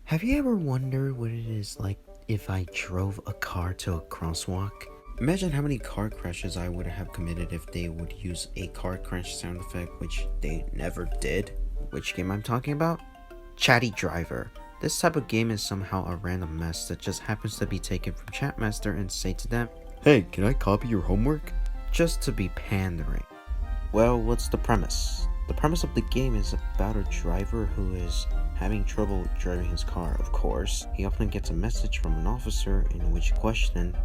Have you ever wondered what it is like if I drove a car to a crosswalk? Imagine how many car crashes I would have committed if they would use a car crash sound effect, which they never did. Which game I'm talking about? Chatty Driver. This type of game is somehow a random mess that just happens to be taken from Chatmaster and say to them, "Hey, can I copy your homework?" Just to be pandering. Well, what's the premise? The premise of the game is about a driver who is having trouble driving his car, of course. He often gets a message from an officer in which question,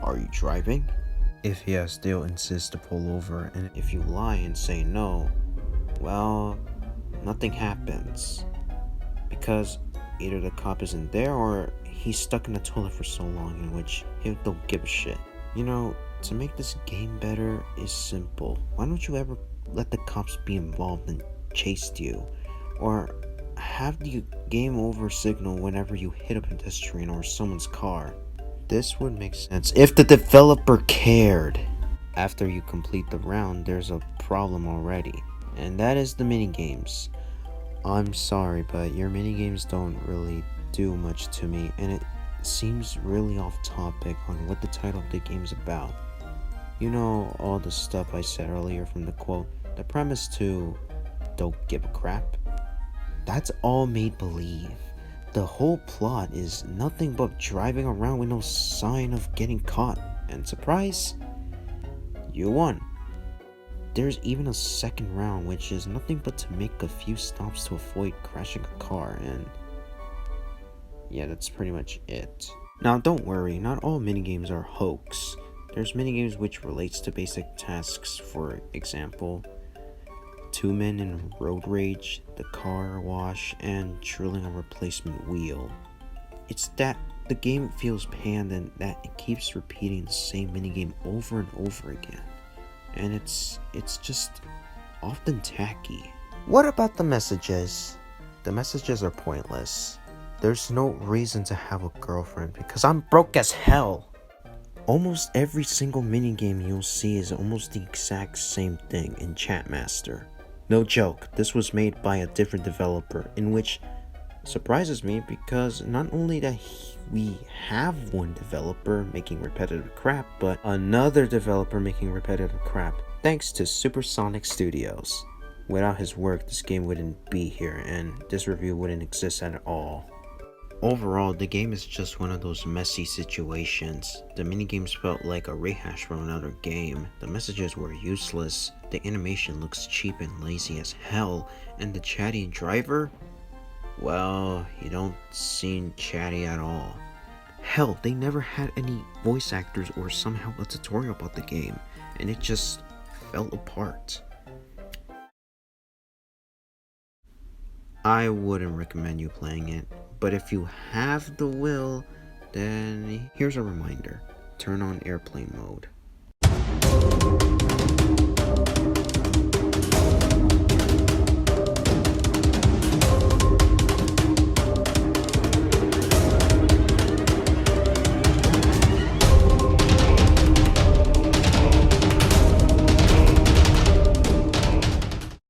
"Are you driving?" If yes, they'll insist to pull over, and if you lie and say no, well, nothing happens. Because either the cop isn't there or he's stuck in the toilet for so long in which he don't give a shit. To make this game better is simple. Why don't you ever let the cops be involved and chase you? Or have the game over signal whenever you hit a pedestrian or someone's car. This would make sense if the developer cared. After you complete the round, there's a problem already, and that is the minigames. I'm sorry, but your minigames don't really do much to me, and it seems really off topic on what the title of the game is about. You know all the stuff I said earlier from the quote, the premise to "don't give a crap"? That's all made believe. The whole plot is nothing but driving around with no sign of getting caught, and surprise, you won. There's even a second round, which is nothing but to make a few stops to avoid crashing a car, and yeah, that's pretty much it. Now don't worry, not all minigames are hoax. There's minigames which relates to basic tasks, for example, 2 men in road rage, the car wash, and drilling a replacement wheel. It's that the game feels panned and that it keeps repeating the same minigame over and over again. And it's just often tacky. What about the messages? The messages are pointless. There's no reason to have a girlfriend because I'm broke as hell. Almost every single minigame you'll see is almost the exact same thing in Chatmaster. No joke, this was made by a different developer, in which surprises me because not only that we have one developer making repetitive crap, but another developer making repetitive crap, thanks to Supersonic Studios. Without his work, this game wouldn't be here, and this review wouldn't exist at all. Overall, the game is just one of those messy situations. The minigames felt like a rehash from another game, the messages were useless, the animation looks cheap and lazy as hell, and the chatty driver? Well, you don't seem chatty at all. Hell, they never had any voice actors or somehow a tutorial about the game, and it just fell apart. I wouldn't recommend you playing it, but if you have the will, then here's a reminder. Turn on airplane mode.